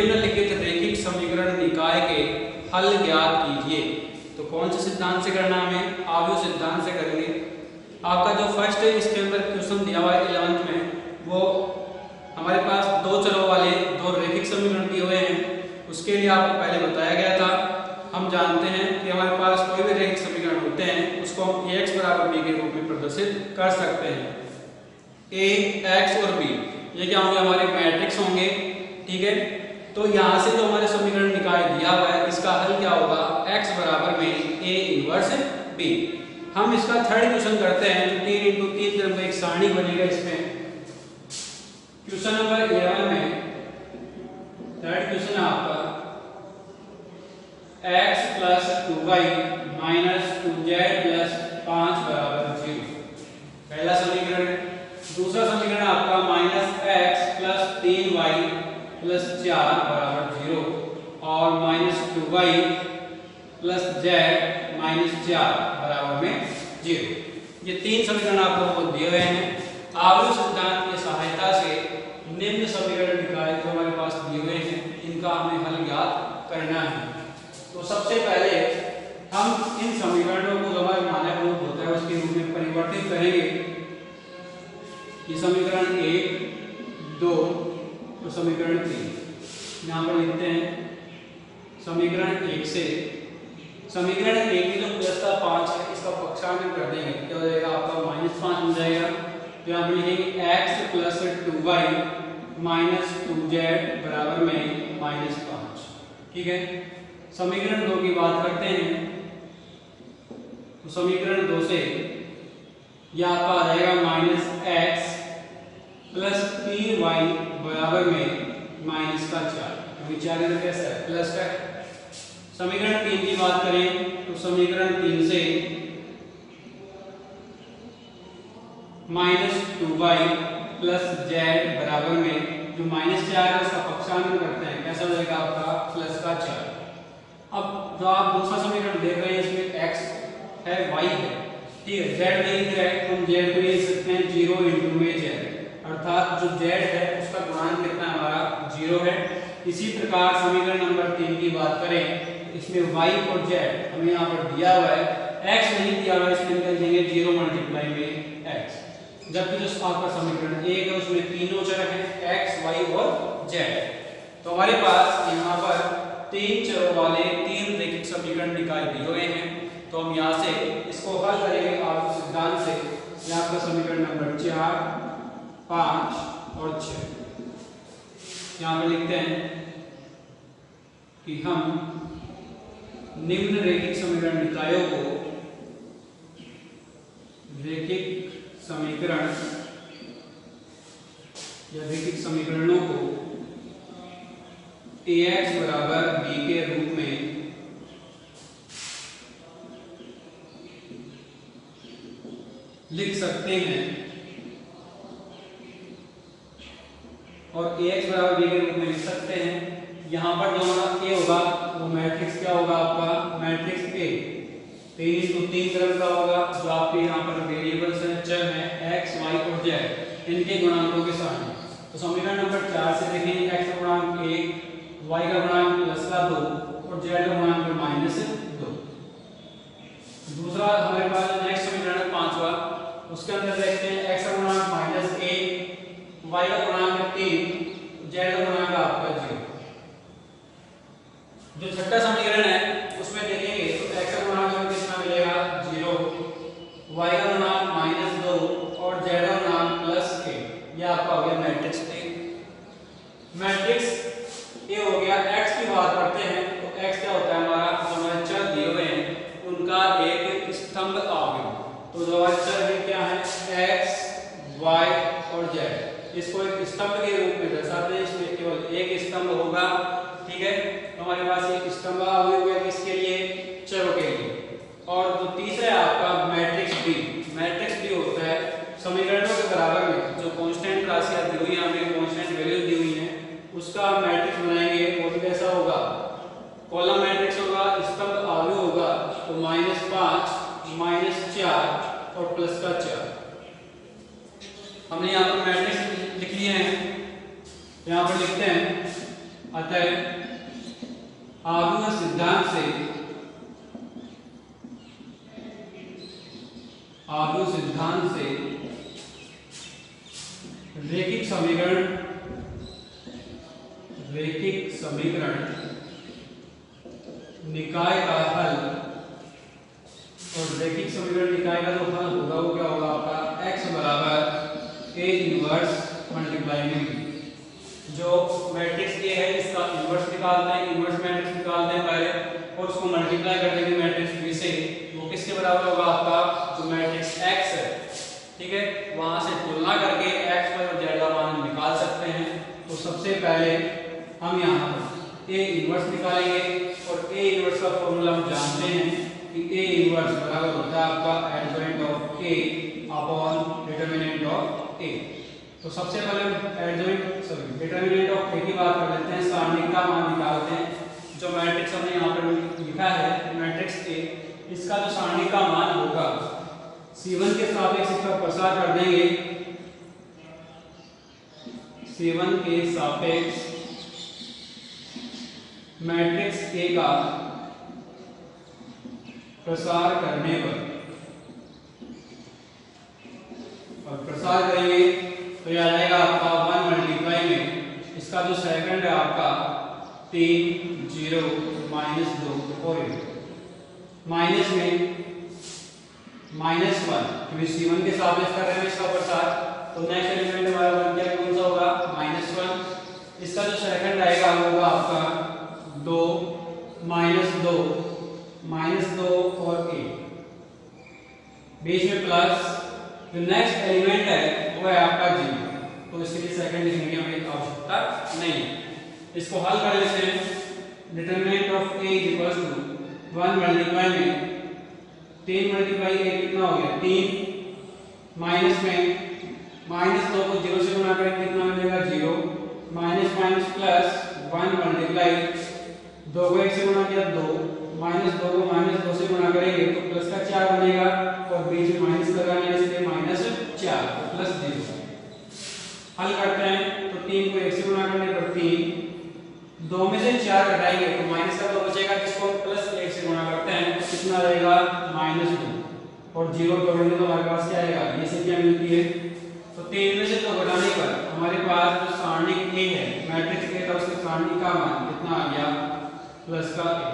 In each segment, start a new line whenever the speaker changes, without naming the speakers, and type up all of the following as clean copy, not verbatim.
निम्नलिखित रैखिक समीकरण निकाय के हल ज्ञात कीजिए। तो कौन से सिद्धांत से करना है हमें? आव्यूह सिद्धांत से करेंगे। आपका जो फर्स्ट है इसके अंदर क्वेश्चन दिया हुआ है 11th में, वो हमारे पास दो चरों वाले दो रैखिक समीकरण दिए हुए हैं। उसके लिए आपको पहले बताया गया था, हम जानते हैं कि हमारे पास कोई भी रैखिक समीकरण होते हैं उसको हम ax बराबर b के रूप में प्रदर्शित कर सकते हैं। a, x और b ये क्या होंगे? हमारे मैट्रिक्स होंगे, ठीक है। तो यहाँ से जो हमारे समीकरण निकाय दिया हुआ है इसका हल क्या होगा? x बराबर में a इनवर्स b। हम इसका थर्ड क्वेश्चन करते हैं तो 3 × 3 तरफ एक सारणी बनेगा। इसमें क्वेश्चन नंबर 11 में थर्ड क्वेश्चन है आपका x + 2y - 2z + 5 बराबर 0। पहला समीकरण है। दूसरा समीकरण आपका -x + 3y + 4 बराबर 0 और -2y + z - 4 बराबर में 0। ये तीन समीकरण आप लोगों को दिए हुए हैं। आव्यूह सिद्धांत की सहायता से निम्न समीकरण निकाय जो हमारे पास दिए हुए हैं इनका हमें हल ज्ञात करना है। तो सबसे पहले हम इन समीकरणों को जो हमारे मानक रूप होता है उसके रूप में परिवर्तित करेंगे। ये समीकरण 1, 2 और समीकरण 3 यहाँ पर लिखते हैं। समीकरण 1 से समीकरण 1 में जो प्लस का 5 है इसका पक्षांतर कर देंगे, क्या हो जाएगा आपका? -5 हो जाएगा। तो यहाँ पर लिखेंगे x + 2y - 2z बराबर में -5, ठीक है। समीकरण 2 की बात करते हैं तो समीकरण 2 से यह आपका आ जाएगा -x + 3y बराबर में -4, क्योंकि 4 इधर कैसा है? प्लस का। समीकरण 3 की बात करें तो समीकरण 3 से -2y + z बराबर में जो -4 है उसका पक्षांतर करते हैं, कैसा हो जाएगा आपका? +4। अब जो आप दूसरा समीकरण देख रहे हैं इसमें x है, y है, ठीक है। z नहीं दिख रहा है तो हम z को लिख सकते हैं 0 × में z, अर्थात जो z है उसका गुणांक कितना है? हमारा 0 है। इसी प्रकार समीकरण नंबर 3 की बात करें इसमें y और z हमें यहाँ पर दिया हुआ है, x नहीं दिया हुआ है, इसमें निकल जाएंगे 0 × में x। जबकि जो आपका समीकरण 1 है उसमें तीनों चर हैं x, y और z। तो हमारे पास यहाँ पर तीन चरों वाले तीन रैखिक समीकरण निकाय दिए हुए हैं। तो हम यहाँ से इसको हल करेंगे आव्यूह सिद्धांत से। यहाँ पर समीकरण नंबर 4, 5 और 6 यहाँ पर लिखते हैं कि हम निम्न रैखिक समीकरण निकायों को रैखिक समीकरण या रैखिक समीकरणों को ax बराबर b के रूप में लिख सकते हैं और ax बराबर b के रूप में लिख सकते हैं। यहाँ पर जो हमारा a होगा वो मैट्रिक्स क्या होगा? आपका मैट्रिक्स A 3 × 3 तरफ का होगा। जो आपके यहाँ पर वेरिएबल्स हैं, चर हैं x, y और z, इनके गुणांकों के सामने। तो समीकरण नंबर 4 से देखेंगे x का गुणांक 1, y का गुणांक +2 और z का गुणांक -2। दूसरा हमारे पास नेक्स्ट समीकरण है 5वां, उसके अंदर देखते हैं x का गुणांक -1, y का गुणांक 3, z का गुणांक आपका 0। जो छठा समीकरण है उसमें देखेंगे तो x का गुणांक हमें कितना मिलेगा? 0, y का गुणांक -2 और z का गुणांक +1। यह आपका हो गया मैट्रिक्स A। मैट्रिक्स A हो गया। x की बात करते हैं तो x क्या होता है? हमारा जो हमारे चर दिए हुए हैं उनका एक स्तंभ आव्यूह। तो जो हमारे चर है क्या है? x, y और z। इसको एक स्तंभ के रूप में दर्शाते हैं। इसमें केवल एक स्तंभ होगा, ठीक है। तो हमारे पास एक स्तंभ आव्यूह है किसके लिए? चरों के लिए। और जो तीसरा है आपका मैट्रिक्स B। मैट्रिक्स B होता है समीकरणों के बराबर में जो कांस्टेंट राशियां दी हुई हैं, हमें कांस्टेंट वैल्यू दी हुई हैं, उसका मैट्रिक्स बनाएंगे। वो भी कैसा होगा? कॉलम मैट्रिक्स होगा, स्तंभ आव्यूह होगा। तो -5, -4 और +4 हमने यहाँ पर मैट्रिक्स लिख लिए हैं। यहाँ पर लिखते हैं अतः आव्यूह सिद्धांत से रैखिक समीकरण निकाय का हल, और रैखिक समीकरण निकाय का जो हल होगा वो क्या होगा आपका x बराबर a इनवर्स मल्टीप्लाई में जो मैट्रिक्स A है इसका इनवर्स निकालते हैं, इनवर्स मैट्रिक्स निकालते हैं पहले और उसको मल्टीप्लाई कर देंगे मैट्रिक्स B से, वो किसके बराबर होगा आपका जो मैट्रिक्स X है, ठीक है। वहां से तुलना करके X और Z का मान निकाल सकते हैं। तो सबसे पहले हम यहाँ A इनवर्स निकालेंगे और A इनवर्स का फॉर्मूला हम जानते हैं कि A इनवर्स बराबर होता है आपका adjoint of A upon determinant of A। तो सबसे पहले डिटरमिनेंट ऑफ A की बात कर लेते हैं, सारणिक का मान निकालते हैं। जो मैट्रिक्स हमने यहाँ पर लिखा है मैट्रिक्स A, इसका जो सारणिक का मान होगा C1 के सापेक्ष इसका प्रसार कर देंगे, C1 के सापेक्ष मैट्रिक्स A का प्रसार करने पर और प्रसार करेंगे तो यह आ जाएगा आपका 1 मल्टीप्लाई में इसका जो सेकंड है आपका 3 0 -2 और माइनस में -1 क्योंकि C1 के सापेक्ष कर रहे हैं इसका प्रसार, तो नेक्स्ट एलिमेंट हमारा बन गया कौन सा होगा -1। इसका जो सेकंड आएगा वो होगा आपका 2 -2 और 1 बीच में प्लस, जो नेक्स्ट एलिमेंट है वो है आपका 0, तो इसके लिए सेकंड लिखने की हमें आवश्यकता नहीं है। इसको हल कर लेते हैं। Determinant of A is equal to 1 multiply में 3 मल्टीप्लाई A कितना हो गया 3, माइनस में -2 को 0 से गुणा करेंगे कितना मिलेगा 0, माइनस प्लस 1 मल्टीप्लाई 2 को 1 से गुणा किया 2, -2 को -2 से गुणा करेंगे तो प्लस का 4 बनेगा और बीच में माइनस लगाने इसलिए -4 प्लस 0। हल करते हैं तो 3 को 1 से गुणा करने पर 3, 2 में से 4 घटाएंगे तो माइनस का 2 बचेगा जिसको प्लस 1 से गुणा करते हैं तो कितना रहेगा -2 और 0 जोड़ेंगे तो हमारे पास क्या आएगा ये संख्या मिलती है। तो 3 में से 2 घटाने पर हमारे पास जो सारणिक A है मैट्रिक्स A का उसके सारणिक का मान कितना आ गया प्लस का A,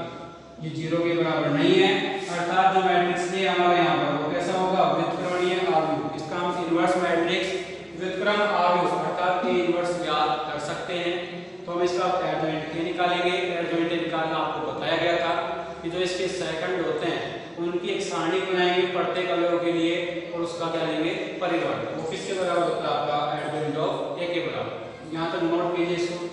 ये 0 के बराबर नहीं है, अर्थात जो मैट्रिक्स A हमारा यहाँ पर वो कैसा होगा व्युत्क्रमणीय आव्यूह। इसका हम इनवर्स मैट्रिक्स व्युत्क्रम आव्यूह अर्थात A इनवर्स याद कर सकते हैं। तो हम इसका एडजॉइंट A निकालेंगे। एडजॉइंट A निकालना आपको बताया गया था कि जो इसके सेकंड होते हैं उनकी एक सारणी बनाएंगे प्रत्येक अवयव के लिए और उसका क्या लेंगे परिवर्त, वो किसके बराबर होता है आपका एडजॉइंट ऑफ A के बराबर। यहाँ तक नोट कीजिए इसको।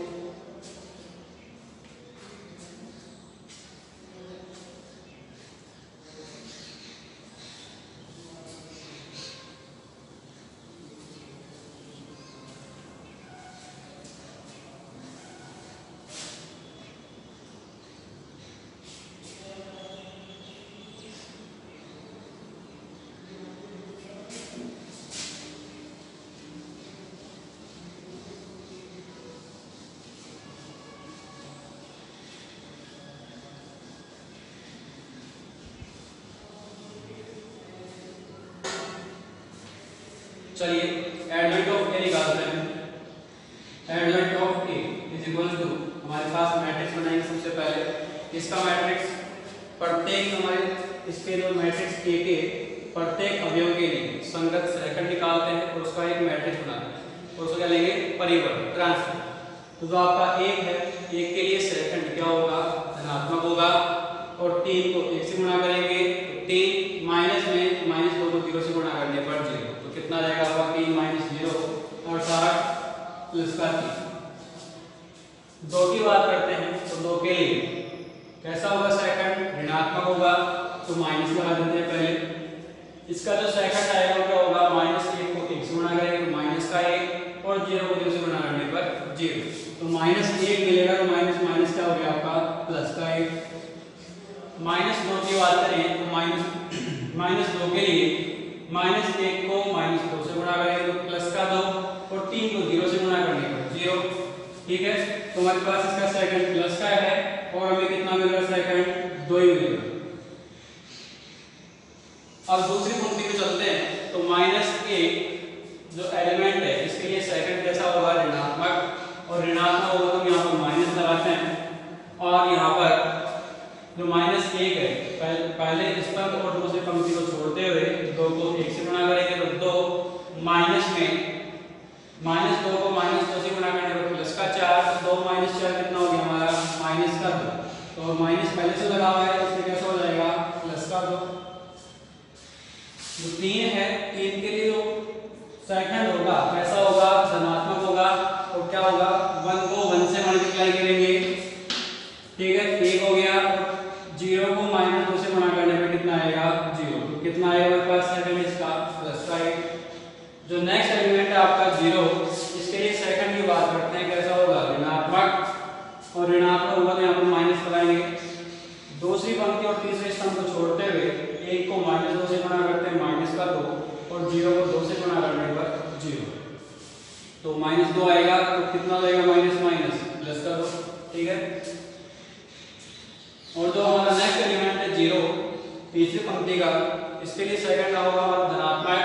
चलिए एडजॉइंट ऑफ A निकालते हैं। Adjoint of A is equal to हमारे पास मैट्रिक्स बनाएंगे सबसे पहले। इसका मैट्रिक्स प्रत्येक हमारे इसके जो मैट्रिक्स A के प्रत्येक अवयव के लिए संगत सेकंड निकालते हैं और उसका एक मैट्रिक्स बनाते हैं और उसको क्या लेंगे परिवर्त ट्रांसफर। तो जो आपका 1 है 1 के लिए सेकंड क्या होगा धनात्मक होगा और 3 को 1 से गुणा करेंगे तो 3 माइनस में -2 को 0 से गुणा करने पर 0, तो कितना जाएगा आपका 3 - 0 अर्थात प्लस का 3। 2 की बात करते हैं तो 2 के लिए कैसा होगा सेकंड ऋणात्मक होगा तो माइनस लगा देते हैं पहले। इसका जो सेकंड आएगा वो क्या होगा -1 को 1 से गुणा करेंगे तो माइनस का 1 और 0 को 0 से गुणा करने पर 0, तो -1 मिलेगा तो माइनस क्या हो गया आपका प्लस का 1। -2 की बात करें तो -2 के लिए -1 को -2 से गुणा करेंगे तो प्लस का 2 और 3 को 0 से गुणा करने पर 0, ठीक है, तो हमारे पास इसका सेकंड प्लस का है और हमें कितना मिल रहा है, सेकंड 2 ही मिलेगा। अब दूसरी पंक्ति में चलते हैं, तो -1 जो एलिमेंट है इसके लिए सेकंड कैसा होगा, ऋणात्मक, और ऋणात्मक होगा तो यहाँ पर माइनस लगाते हैं और यहाँ पर जो -1 है पहले इस पंक्ति और दूसरी पंक्ति को छोड़ते हुए 2 को 1 से गुणा करेंगे तो 2 माइनस में -2 को -2 से गुणा करने पर प्लस का 4, 2 - 4 कितना हो गया हमारा, माइनस का 2, तो माइनस पहले से लगा हुआ है तो इसमें कैसा हो जाएगा, प्लस का 2। जो 3 है, 3 के लिए जो सेकंड होगा कैसा होगा, धनात्मक होगा, और क्या होगा, 1 को 1 से मल्टीप्लाई करेंगे, ठीक है, 1 हो गया, 0 को -2 से गुणा करने पे कितना आएगा, 0, तो कितना आएगा हमारे पास सेकंड इसका, प्लस का 1। जो नेक्स्ट एलिमेंट है आपका 0, इसके लिए सेकंड की बात करते हैं, कैसा होगा, ऋणात्मक, और ऋणात्मक होगा तो यहाँ पर माइनस लगाएंगे। दूसरी पंक्ति और तीसरे स्तंभ को छोड़ते हुए 1 को -2 से गुणा करते हैं, माइनस का 2, और 0 को 2 से गुणा करने पर 0, तो -2 आएगा, तो कितना हो जाएगा, माइनस प्लस का 2, ठीक है। और जो हमारा नेक्स्ट एलिमेंट है 0, तीसरी पंक्ति का, इसके लिए सेकंड होगा हमारा धनात्मक,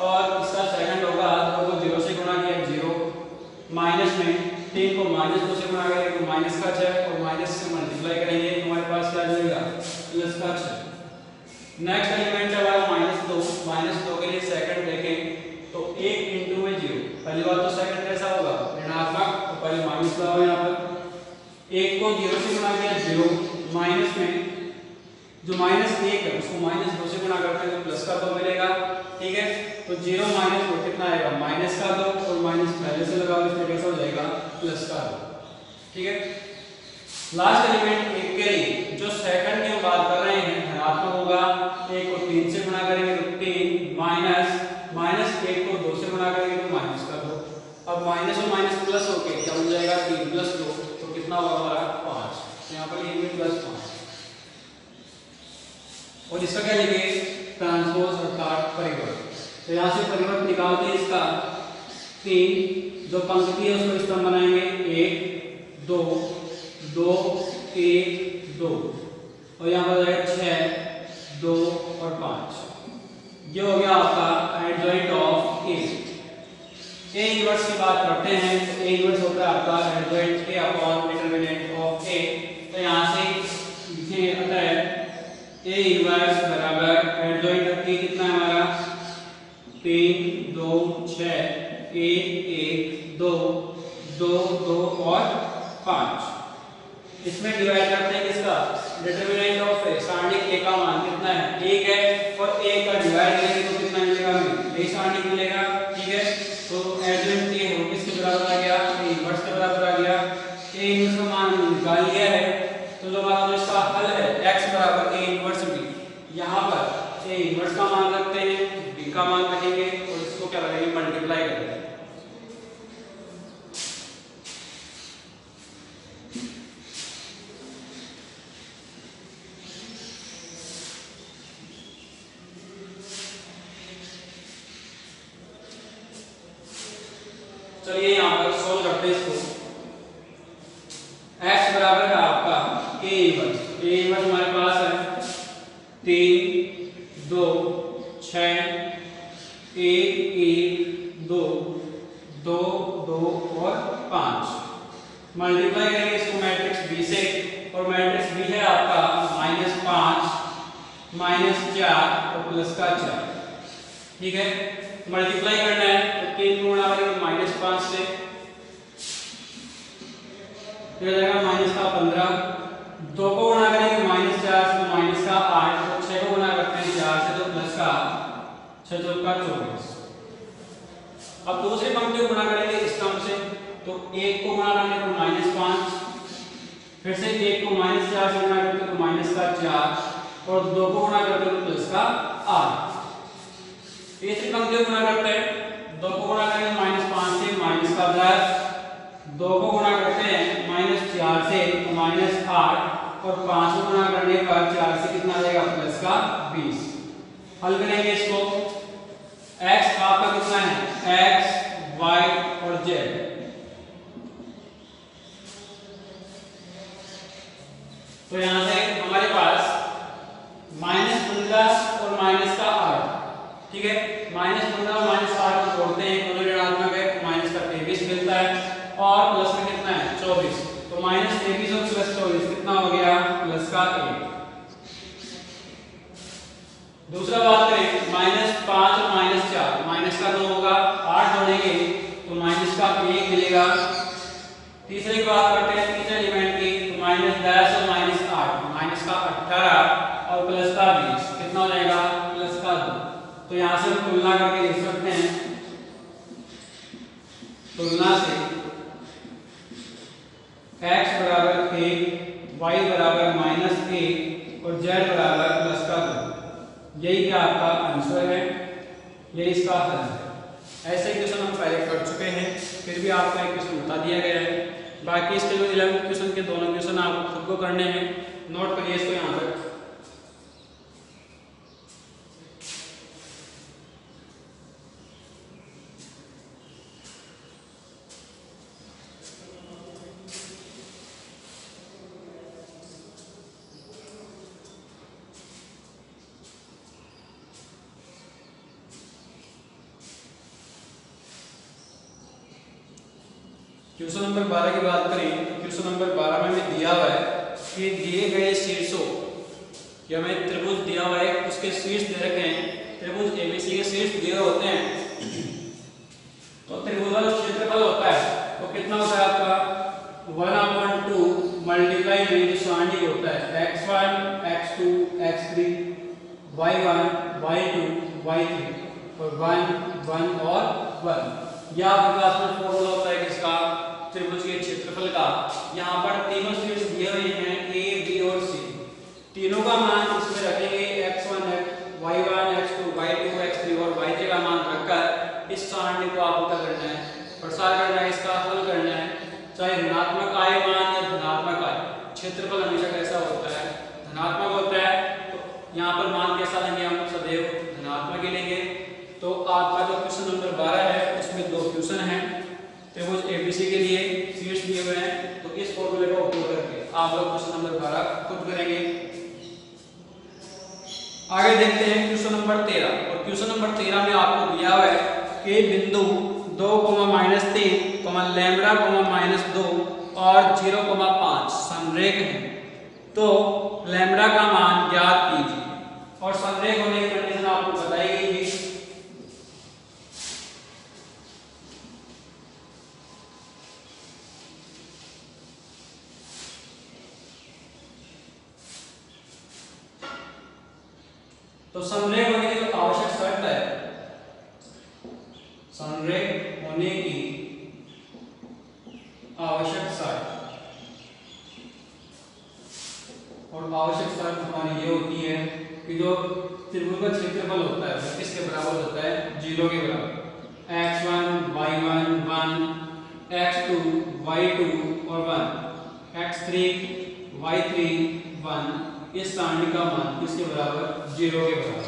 और इसका सेकंड होगा 2 को 0 से गुणा किया 0, माइनस में 3 को -2 से गुणा करेंगे तो माइनस का 6, और माइनस से मल्टीप्लाई करेंगे तो हमारे पास क्या मिलेगा, प्लस का 6। नेक्स्ट एलिमेंट है हमारा -2 के लिए सेकंड देखें तो 1 इंटू में 0, पहली बात तो सेकंड कैसा होगा, ऋणात्मक, तो पहले माइनस लगाओ यहाँ पर, 1 को 0 से गुणा किया 0, माइनस में जो -1 है उसको -2 से गुणा करते हैं तो प्लस का 2 मिलेगा, ठीक है, तो 0 - 2 कितना आएगा, माइनस का 2, और माइनस पहले से लगाओ इसमें कैसा हो जाएगा, प्लस का 2, ठीक है। लास्ट एलिमेंट 1 के लिए जो सेकंड की हम बात कर रहे हैं, धनात्मक होगा, 1 को 3 से गुणा करेंगे तो 3, माइनस 1 को 2 से गुणा करेंगे तो माइनस का 2, अब माइनस और माइनस प्लस होके क्या बन जाएगा, 3 + 2, तो कितना होगा हमारा 5, तो यहाँ पर ये +5, और इसका क्या लिखेंगे, ट्रांसपोज अर्थात परिवर्त, तो यहाँ से परिवर्त निकालते हैं इसका, 3 जो पंक्ति है उसको स्तंभ बनाएंगे, 1 2 2 1 2, और यहाँ पर जाएगा 6 2 और 5, ये हो गया आपका एडजॉइंट ऑफ ए इनवर्स की बात करते हैं, तो ए इनवर्स होता है आपका adjoint A upon determinant of A, तो यहाँ से लिखेंगे अतः ए इनवर्स बराबर एडजॉइंट ऑफ ए कितना है हमारा, 3 2 6 1 1 2 2 2 और 5, इसमें डिवाइड करते हैं किसका, डिटरमिनेंट ऑफ ए, सारणिक ए का मान कितना है, 1 है, और ए का डिवाइड करेंगे तो कितना मिलेगा हमें, ए सारणिक मिलेगा, ठीक है, तो एडजॉइंट ए हो किसके बराबर आ गया, ए इनवर्स के बराबर आ गया, ए इनवर्स का मान निकाल लिया है, तो जो हमारा जो इसका हल है x बराबर a इनवर्स b, यहाँ पर a इनवर्स का मान रखते हैं, b का मान रखेंगे और इसको क्या करेंगे, मल्टीप्लाई करेंगे। चलिए यहाँ पर सोल्व करते हैं इसको, x बराबर है आपका a इनवर्स हमारे पास है 3 2 6 1 1 2 2 2 और 5, मल्टीप्लाई करेंगे इसको मैट्रिक्स b से, और मैट्रिक्स b है आपका -5 -4 और प्लस का 4, ठीक है, मल्टीप्लाई करना है तो 3 गुणा करेंगे -5 से, फिर जाएगा माइनस का 15, 2 को गुणा करेंगे -4 से तो माइनस का 8, तो 6 को गुणा करते हैं 4 से तो प्लस का 6 चौक का 24। अब दूसरी पंक्ति को गुणा करेंगे स्तंभ से, तो 1 को गुणा करेंगे तो -5, फिर से 1 को -4 से गुणा करते तो माइनस का 4, और 2 को गुणा करते तो प्लस का 8। तीसरी पंक्ति को गुणा करते हैं, 2 को गुणा करेंगे -5 से माइनस का 10, 2 को गुणा करते हैं -4 से तो -8, और 5 को गुणा करने पर 4 से कितना आ जाएगा, प्लस का 20। हल करेंगे इसको, x आपका कितना है, x y और z, और प्लस में कितना है 24, तो माइनस 23 और प्लस 24 कितना हो गया प्लस का 1। दूसरा बात करें माइनस 5 और माइनस 4, माइनस का 2 होगा, 8 जोड़ेंगे तो माइनस का 1 मिलेगा। तीसरे की बात करते हैं तीसरे एलिमेंट की, तो माइनस 10 और माइनस 8, माइनस का 18 और प्लस का 20 कितना हो जाएगा प्लस का 2। तो यहाँ से हम तुलना करके लिख सकते हैं, तुलना से x बराबर 1, y बराबर माइनस 1 और z बराबर प्लस का 2। यही क्या आपका आंसर है, यही इसका हल है। ऐसे क्वेश्चन हम पहले कर चुके हैं, फिर भी आपको एक क्वेश्चन बता दिया गया है। बाकी इसके जो 11 क्वेश्चन के दोनों क्वेश्चन आपको खुद को करने हैं, नोट करिए इसको यहाँ तक। क्वेश्चन नंबर 12 की बात करें तो क्वेश्चन नंबर 12 में हमें दिया हुआ है कि दिए गए शीर्षों या हमें त्रिभुज दिया हुआ है, उसके शीर्ष दे रखे हैं, त्रिभुज एबीसी के शीर्ष दिए होते हैं, तो त्रिभुज का जो क्षेत्रफल होता है वो कितना होता है आपका 1/2 मल्टीप्लाई में जो सारणी होता है x1 x2 x3 y1 y2 y3 और 1 1 और 1। यह आपके पास में फॉर्मूला होता है किसका त्रिभुज के क्षेत्रफल का। यहाँ पर तीनों शीर्ष दिए हुए हैं a b और c, तीनों का मान इसमें रखेंगे x1 y1 x2 y2 x3 और y3 का मान रखकर इस सारणी को आपको क्या करना है प्रसार करना है, इसका हल करना है। चाहे ऋणात्मक आए मान या धनात्मक आए, क्षेत्रफल हमेशा कैसा होता है धनात्मक होता है, तो यहाँ पर मान कैसा लेंगे हम सदैव धनात्मक ही लेंगे। तो आपका जो क्वेश्चन नंबर 12 है उसमें दो क्वेश्चन हैं त्रिभुज एबीसी के लिए शीर्ष दिए हुए हैं, तो इस फॉर्मूले का उपयोग करके आप लोग क्वेश्चन नंबर 12 खुद करेंगे। आगे देखते हैं क्वेश्चन नंबर 13, और क्वेश्चन नंबर 13 में आपको दिया हुआ है कि बिंदु 2, -3, लैम्बडा, -2 और 0,5 संरेख है, तो लैम्बडा का मान ज्ञात कीजिए। और संरेख होने की कंडीशन आपको बताई गई थी। तो संरेख होने की जो आवश्यक शर्त है, संरेख होने की आवश्यक शर्त, और आवश्यक शर्त हमारी ये होती है कि जो त्रिभुज का क्षेत्रफल होता है वो किसके बराबर होता है 0 के बराबर। x1 y1 1, x2 y2 और 1, x3 y3 1, इस सारणी का मान किसके बराबर 0 के बराबर।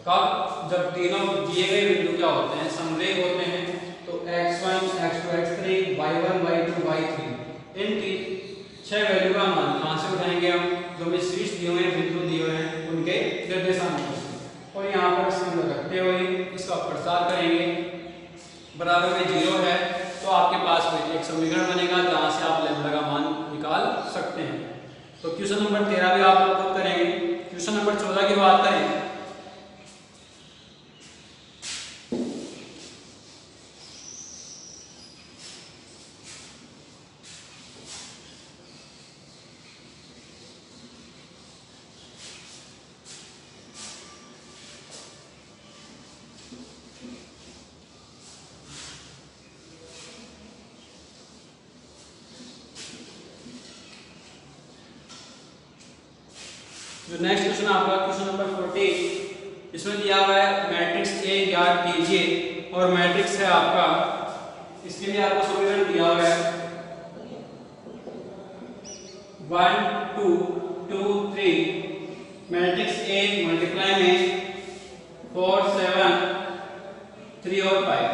कब जब तीनों दिए गए बिंदु क्या होते हैं समरेख होते हैं, तो x1 x2 x3 y1 y2 y3 इनकी 6 वैल्यू का मान कहां से उठाएंगे हम, जो हमें शीर्ष दिए हुए हैं बिंदु दिए हुए हैं उनके निर्देशांक से, और यहाँ पर इसके अंदर रखते हुए इसका प्रसार करेंगे। बराबर में 0 है तो आपके पास में एक समीकरण बनेगा जहां से आप लैम्बडा का मान निकाल सकते हैं। तो क्वेश्चन नंबर 13 भी आप लोग खुद करेंगे। क्वेश्चन नंबर 14 की बात करें, जो नेक्स्ट क्वेश्चन आपका क्वेश्चन नंबर 14, इसमें दिया हुआ है मैट्रिक्स ए ज्ञात कीजिए, और मैट्रिक्स है आपका, इसके लिए आपको समीकरण दिया हुआ है 1 2 2 3, मैट्रिक्स ए मल्टीप्लाई में 4 7 3 और 5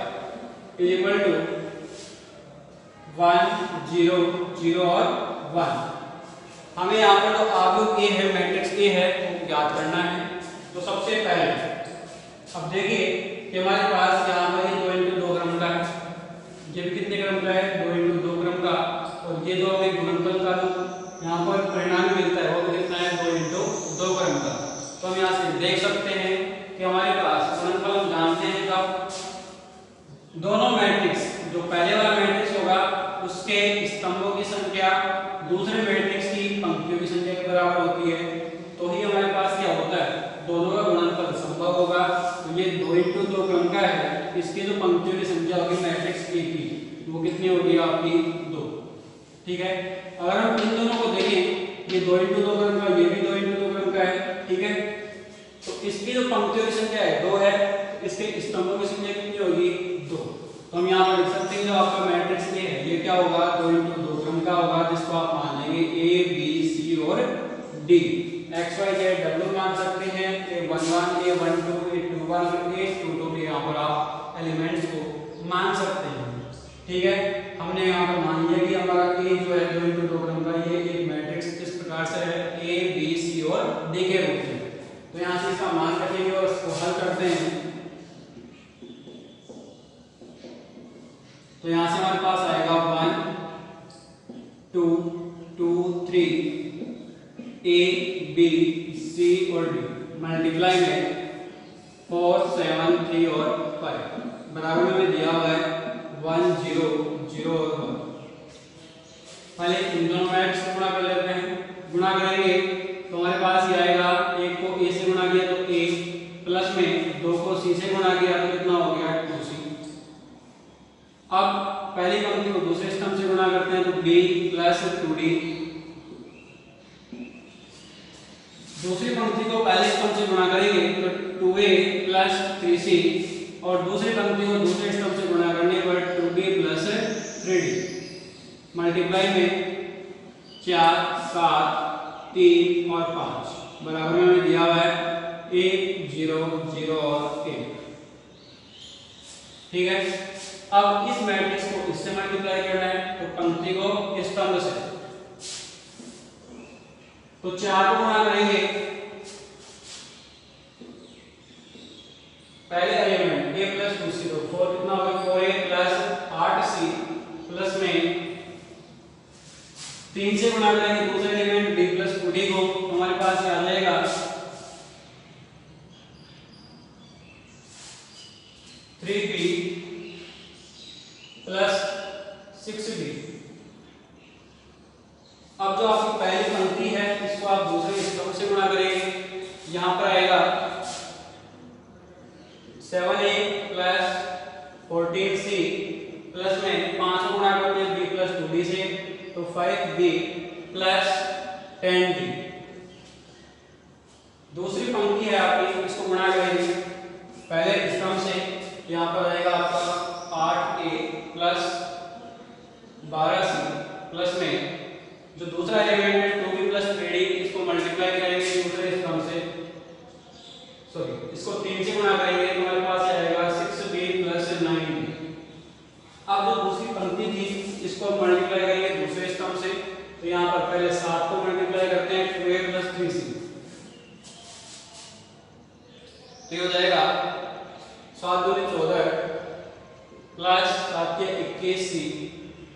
इज इक्वल टू 1 0 0 और 1। हमें यहाँ पर जो आव्यूह ए है मैट्रिक्स ए है वो ज्ञात करना है। तो सबसे पहले अब देखिए कि हमारे पास यहाँ पर 2 × 2 क्रम का है, ये भी कितने क्रम का है 2 × 2 क्रम दोनों मैट्रिक्स, जो पहले वाला मैट्रिक्स होगा उसके स्तंभों की संख्या दूसरे मैट्रिक्स की पंक्तियों की संख्या के बराबर होती है, तो ही हमारे पास क्या होता है, दोनों का गुणनफल संभव होगा। तो ये 2 इंटू 2 क्रम का है, इसकी जो पंक्तियों की संख्या होगी मैट्रिक्स ए की, वो कितनी होगी आपकी 2। ठीक है, अगर हम इन दोनों को देखें, ये 2 इंटू 2 क्रम का, ये भी 2 इंटू 2 क्रम का है। ठीक है, तो इसकी जो पंक्तियों की संख्या है 2 है, इसके स्तंभों की संख्या कितनी होगी 2। तो हम यहाँ पर लिख सकते हैं जो आपका मैट्रिक्स ए है ये क्या होगा 2 इंटू 2 क्रम का होगा, जिसको आप मान लेंगे ए बी सी और डी। एक्स वाई जेड डब्ल्यू मान सकते हैं, A11 A12 A21 A22 के यहाँ पर आप एलिमेंट्स को मान सकते हैं। ठीक है, हमने यहाँ पर मान लिया कि हमारा ए जो है 2 इंटू 2 क्रम का ये एक मैट्रिक्स इस प्रकार से है ए बी सी और डी के रूप में। तो यहाँ से इसका मान रखेंगे और इसको हल करते हैं, तो यहाँ से हमारे पास आएगा 1 2 2 3 ए बी सी और डी मल्टीप्लाई में 4 7 3 और 5 बराबर में दिया हुआ है 1 0 0 और 1। पहले इन दोनों मैट्रिक्स को गुणा कर लेते हैं। गुणा करेंगे तो हमारे पास ये आएगा, एक को ए से गुणा किया तो ए, प्लस में 2 को सी से गुणा किया तो कितना हो गया 2c। अब पहली पंक्ति को दूसरे स्तंभ से गुणा करते हैं तो b प्लस 2d, दूसरी पंक्ति को पहले स्तंभ से गुणा करेंगे तो 2a प्लस 3c, और दूसरी पंक्ति को दूसरे स्तंभ से गुणा करने पर 2b प्लस 3d मल्टीप्लाई में 4 7 3 और 5 बराबर में दिया हुआ है 1 0 0 और 1। ठीक है, अब इस मैट्रिक्स को इससे मल्टीप्लाई करना है तो पंक्ति को स्तंभ से, तो 4 को गुणा करेंगे पहले एलिमेंट a प्लस 2c, तो 4 कितना होगा 4a प्लस 8c प्लस में 3 से गुणा करेंगे दूसरे एलिमेंट b प्लस 2d को, तो हमारे पास आ जाएगा 3b प्लस 6d। अब जो आपकी पहली पंक्ति है इसको आप दूसरे स्तंभ से गुणा करेंगे, यहां पर आएगा 7a प्लस 14c प्लस में 5 को गुणा करते हैं b प्लस 2d से तो 5b प्लस 10d। दूसरी पंक्ति है आपकी, इसको गुणा करेंगे पहले स्तंभ से, यहाँ पर आएगा आपका 8a प्लस 12c प्लस में जो दूसरा एलिमेंट है 2b प्लस 3d, इसको मल्टीप्लाई करेंगे दूसरे स्तंभ से, सॉरी इसको 3 से गुणा करेंगे तो हमारे पास आएगा 6b प्लस 9d। अब जो दूसरी पंक्ति थी इसको मल्टीप्लाई करेंगे दूसरे स्तंभ से, तो यहाँ पर पहले 7 को मल्टीप्लाई करते हैं 2a प्लस 3c, तो ये हो जाएगा 7 दूनी 14 प्लस 7 के 21c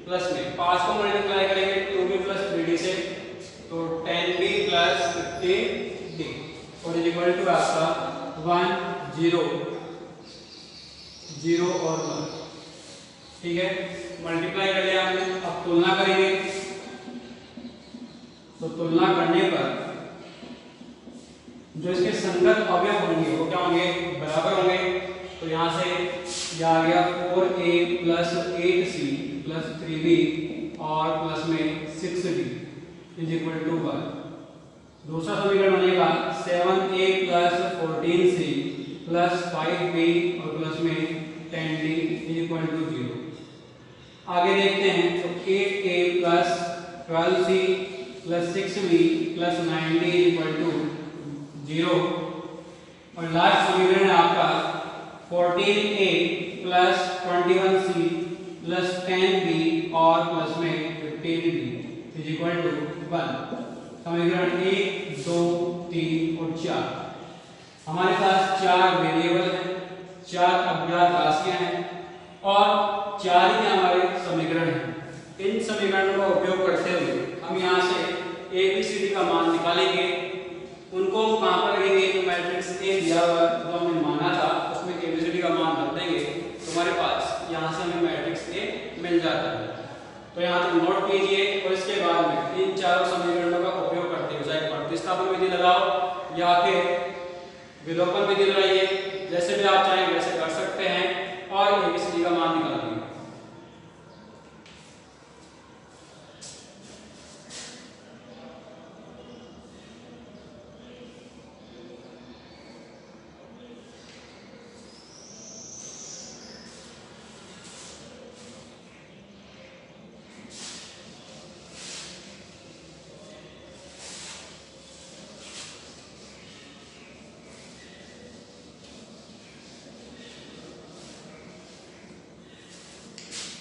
प्लस में 5 को मल्टीप्लाई करेंगे 2b प्लस 3d से तो 10b प्लस 15d और इज इक्वल टू आपका 1 0 0 और 1। ठीक है, मल्टीप्लाई कर लिया हमने, अब तुलना करेंगे तो तुलना करने पर जो इसके संगत अवयव होंगे वो क्या होंगे बराबर होंगे, तो यहाँ से ये आ गया 4a plus 8c plus 3b और प्लस में 6d इज इक्वल टू 1। दूसरा समीकरण बनेगा 7a plus 14c plus 5b और प्लस में 10d इज इक्वल टू 0। आगे देखते हैं तो 8a plus 12c plus 6b plus 9d is equal to 0 और लास्ट समीकरण है आपका 14a plus 21c plus 10b और प्लस में 15b इज इक्वल टू 1। समीकरण 1 2 3 और 4 हमारे पास 4 वेरिएबल हैं, 4 अज्ञात राशियां हैं और 4 ही हमारे समीकरण हैं। इन समीकरणों का उपयोग करते हुए हम यहाँ से ABCD का मान निकालेंगे, उनको कहाँ पर रखेंगे, जो मैट्रिक्स ए दिया हुआ जो हमने माना था उसमें ABCD का मान रख देंगे तो हमारे पास यहाँ से हमें मैट्रिक्स ए मिल जाता है। तो यहाँ तक नोट कीजिए और इसके बाद में इन चारों समीकरणों का उपयोग करते हुए चाहे प्रतिस्थापन विधि लगाओ या फिर विलोपन विधि लगाइए, जैसे भी आप चाहें वैसे कर सकते हैं और एबीसीडी का मान निकालिए।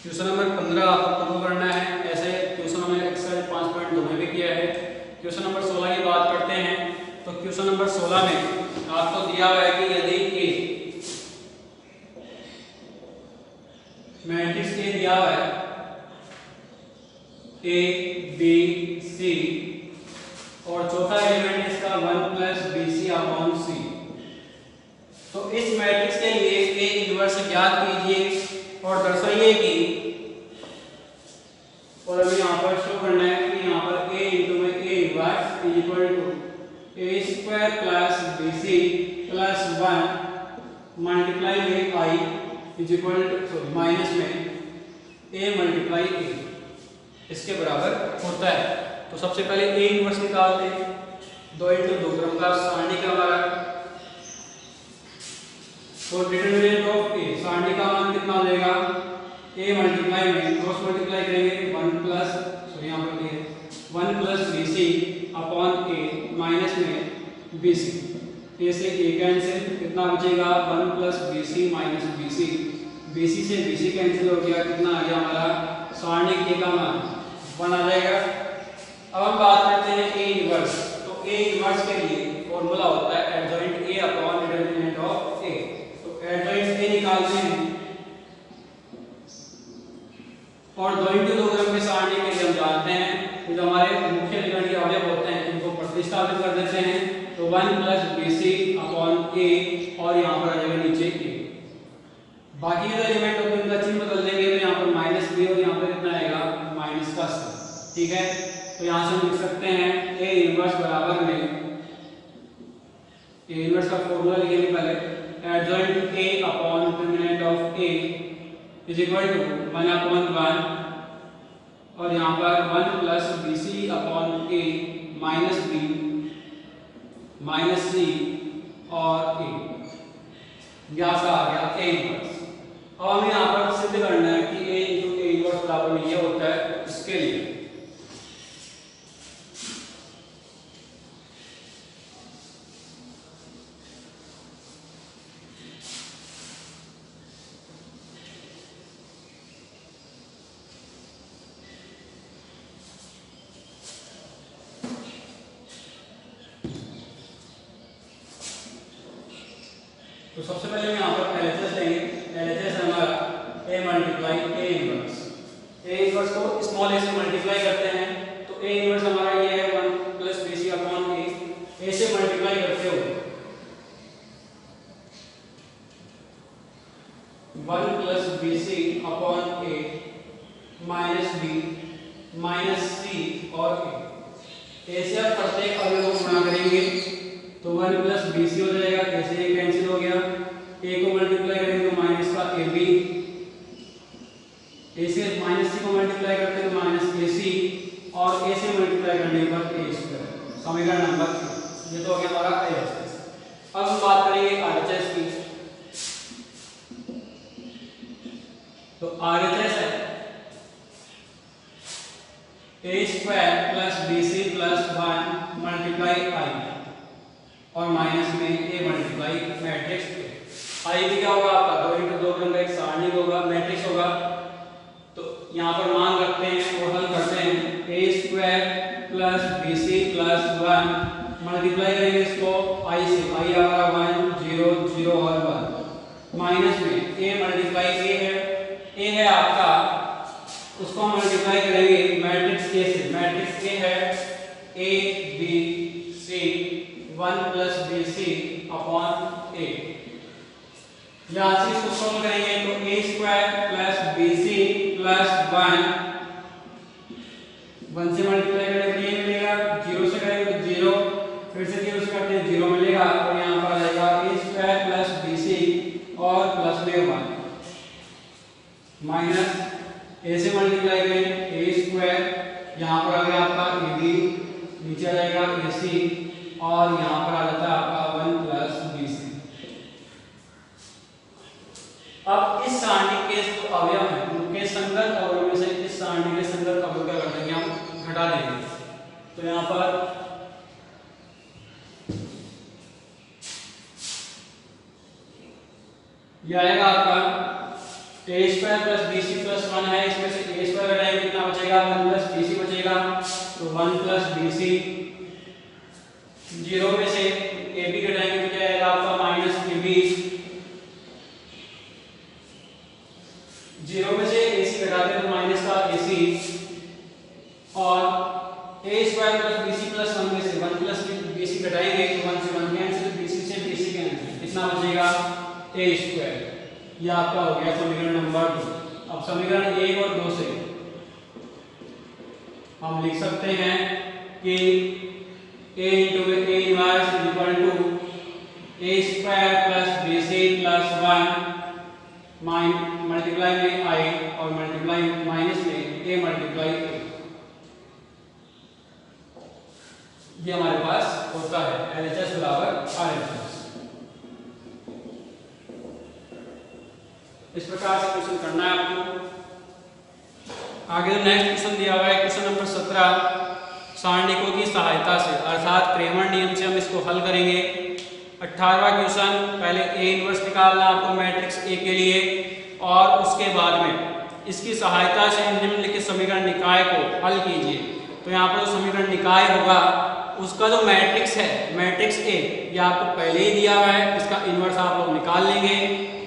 क्वेश्चन नंबर 15 आपको प्रूव करना है। ऐसे क्वेश्चन हमने एक्सरसाइज 5.2 में भी किया है। क्वेश्चन नंबर 16 की बात करते हैं। तो क्वेश्चन नंबर 16 में आपको दिया हुआ है कि यदि ए मैट्रिक्स ए दिया हुआ है ए बी सी और चौथा एलिमेंट इसका 1 प्लस बी सी अपॉन सी, तो इस मैट्रिक्स के लिए ए इनवर्स ज्ञात कीजिए और दर्शाइए कि, और अभी यहाँ पर शो करना है कि यहाँ पर a इंटू में a inverse is equal to A square plus B C plus 1 multiply में i is equal to minus में a मल्टीप्लाई a, इसके बराबर होता है। तो सबसे पहले a इनवर्स निकालते हैं। 2 इंटू 2 क्रम का सारणी का हमारा, तो डिटरमिनेंट ऑफ a सारणी का मान कितना हो जाएगा, a मल्टीप्लाई में क्रॉस मल्टीप्लाई करेंगे 1 प्लस सॉरी यहाँ पर है 1 plus B C upon a minus में बी सी, a से a कैंसिल, कितना बचेगा 1 plus B C minus B C, B C से बी सी कैंसिल हो गया, कितना आ गया हमारा सारणी a का मान 1 आ जाएगा। अब हम बात करते हैं a इनवर्स। तो a इनवर्स के लिए फॉर्मूला होता है adjoint a upon determinant of a। Adjoint A निकालते हैं और 2 इंटू 2 क्रम के सारणी के लिए हम जानते हैं कि जो हमारे मुख्य एलिमेंट के अवयव होते हैं इनको प्रतिस्थापित कर देते हैं। तो 1 प्लस बी सी अपॉन ए और यहाँ पर आ जाएगा नीचे ए। बाकी के एलिमेंट होते हैं उनका चिन्ह बदल देंगे, तो यहाँ पर माइनस बी और यहाँ पर कितना आएगा माइनस का सी। ठीक है, तो यहाँ से हम लिख सकते हैं ए इनवर्स बराबर में, ए इनवर्स का फॉर्मूला लिखेंगे पहले, adjoint a upon determinant of a is equal to 1 upon 1 और यहाँ पर 1 plus B C upon a minus b minus c और a, यहाँ से आ गया a इनवर्स। अब हमें यहाँ पर सिद्ध करना है कि a इंटू a इनवर्स बराबर में ये होता है, इसके लिए तो सबसे पहले हम यहाँ पर LHS लेंगे। LHS हमारा a multiply a inverse, a inverse को स्मॉल a से मल्टीप्लाई करते हैं, तो a इनवर्स हमारा ये है 1 plus B C upon a से मल्टीप्लाई करते हुए 1 plus B C upon a minus b minus c और a से आप प्रत्येक अवयव को गुणा करेंगे तो 1 प्लस बी सी हो जाएगा, कैसे ये कैंसिल हो गया, a को मल्टीप्लाई करेंगे तो माइनस का ए बी, a से माइनस सी को मल्टीप्लाई करते हैं तो माइनस ए सी और a से मल्टीप्लाई करने पर a स्क्वायर। समीकरण नंबर 3 ये तो हो गया हमारा LHS। अब हम बात करेंगे RHS की। तो RHS है a square plus B C plus 1 multiply i और माइनस में a मल्टीप्लाई मैट्रिक्स आई भी क्या होगा आपका 2 इंटू 2 क्रम का एक सारणी होगा, मैट्रिक्स होगा। तो यहाँ पर मान रखते हैं और हल करते हैं a square plus B C plus 1 multiply करेंगे इसको i से, i हमारा 1 0 0 और 1 माइनस में a मल्टीप्लाई a है आपका, उसको हम मल्टीप्लाई करेंगे मैट्रिक्स a से। मैट्रिक्स a है a b c 1 plus bc upon a। यहाँ से इसको सॉल्व करेंगे तो a square plus BC plus 1 से मल्टीप्लाई करें तो ये मिलेगा, 0 से करेंगे तो 0, फिर से 0 से करते हैं 0 मिलेगा, और यहाँ पर आ जाएगा a स्क्वायर प्लस BC और प्लस में 1 माइनस a से मल्टीप्लाई करें a स्क्वायर, यहाँ पर आ गया आपका AB, नीचे आ जाएगा AC और यहाँ पर आ जाता है आपका 1 प्लस BC। अब इस सारणी के जो अवयव हैं उनके संगत अवयव में से इस सारणी के संगत अवयव क्या कर देंगे, हम घटा देंगे। तो यहाँ पर यह आएगा आपका a square plus BC plus 1 है, इसमें से a स्क्वायर घटाएंगे कितना बचेगा, 1 प्लस BC बचेगा, तो 1 प्लस BC। 0 में से AB घटाएंगे तो क्या आएगा आपका माइनस AB। 0 में से AC घटाते हैं तो माइनस का AC, और a square plus BC plus 1 में से 1 प्लस BC घटाएंगे तो 1 से 1 कैंसिल, BC से BC कैंसिल, कितना बचेगा a स्क्वायर। ये आपका हो गया समीकरण नंबर 2। अब समीकरण 1 और 2 से हम लिख सकते हैं कि a into a inverse is equal to a square plus bc plus 1 multiply में i और मल्टीप्लाई माइनस में a मल्टीप्लाई a। ये हमारे पास होता है LHS बराबर RHS। इस प्रकार से क्वेश्चन करना है आपको। आगे जो नेक्स्ट क्वेश्चन दिया हुआ है क्वेश्चन नंबर 17, सारणिकों की सहायता से अर्थात क्रेमर नियम से हम इसको हल करेंगे। 18वां क्वेश्चन, पहले A इनवर्स निकालना आपको मैट्रिक्स A के लिए, और उसके बाद में इसकी सहायता से निम्नलिखित समीकरण निकाय को हल कीजिए। तो यहाँ पर जो समीकरण निकाय होगा उसका जो मैट्रिक्स है मैट्रिक्स A, ये आपको पहले ही दिया हुआ है, इसका इनवर्स आप लोग निकाल लेंगे।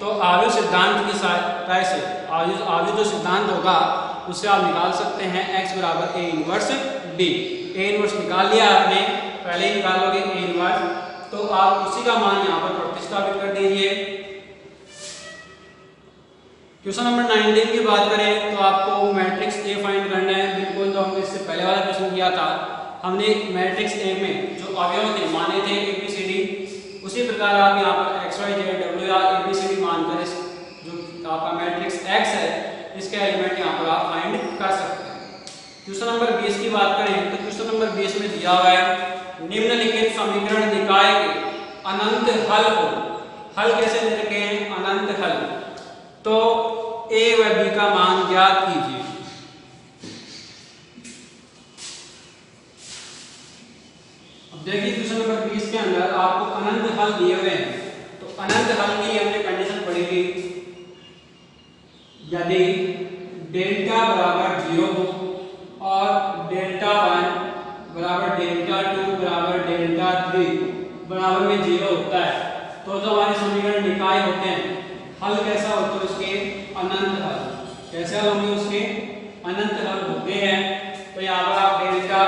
तो आव्यूह सिद्धांत की सहायता से आव्यूह जो सिद्धांत होगा उससे आप निकाल सकते हैं x बराबर A inverse D। A inverse निकाल लिया आपने, पहले ही निकालोगे A इनवर्स, तो आप उसी का मान यहाँ पर प्रतिस्थापित कर दीजिए। क्वेश्चन नंबर 19 की बात करें तो आपको मैट्रिक्स A फाइंड करना है। बिल्कुल जो हमने इससे पहले वाला क्वेश्चन किया था, हमने मैट्रिक्स A में जो अवयव थे माने थे ABCD, उसी प्रकार आप यहाँ पर XYZ या ABCD मानकर इस जो आपका मैट्रिक्स X है इसके एलिमेंट यहाँ पर आप फाइंड कर सकते हैं। क्वेश्चन नंबर 20 की बात करें तो क्वेश्चन नंबर 20 में दिया हुआ है निम्नलिखित समीकरण निकाय के अनंत हल को, हल कैसे दे रखे हैं, अनंत हल, तो A व B का मान ज्ञात कीजिए। अब देखिए क्वेश्चन नंबर 20 के अंदर आपको अनंत हल दिए हुए हैं, तो अनंत हल की हमने कंडीशन पढ़ी थी, यदि डेल्टा बराबर 0 हो और डेल्टा 1 बराबर डेल्टा 2 बराबर डेल्टा 3 बराबर में 0 होता है, तो जो हमारे समीकरण निकाय होते हैं हल कैसा होता है उसके, अनंत हल। कैसे हल होंगे उसके, अनंत हल होते हैं। तो यहाँ पर आप डेल्टा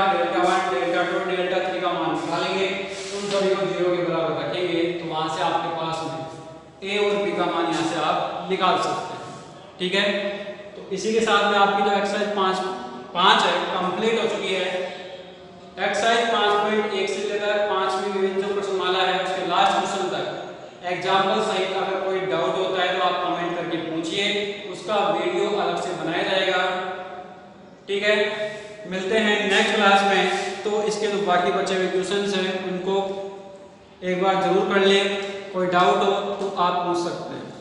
1 डेल्टा 2 डेल्टा 3 का मान निकालेंगे, उन सभी को 0 के बराबर रखेंगे, तो वहां से आपके पास में A और B का मान यहाँ से आप निकाल सकते हैं। ठीक है, तो इसी के साथ में आपकी जो एक्सरसाइज 5 है कंप्लीट हो चुकी है। एक्सरसाइज 5.1 से लेकर 5वीं विभिन्न जो प्रश्नमाला है उसके लास्ट क्वेश्चन तक एग्जाम्पल सहित अगर कोई डाउट होता है तो आप कमेंट करके पूछिए, उसका वीडियो अलग से बनाया जाएगा। ठीक है, मिलते हैं नेक्स्ट क्लास में। तो इसके जो बाकी बचे हुए क्वेश्चंस हैं उनको एक बार जरूर कर लें, कोई डाउट हो तो आप पूछ सकते हैं।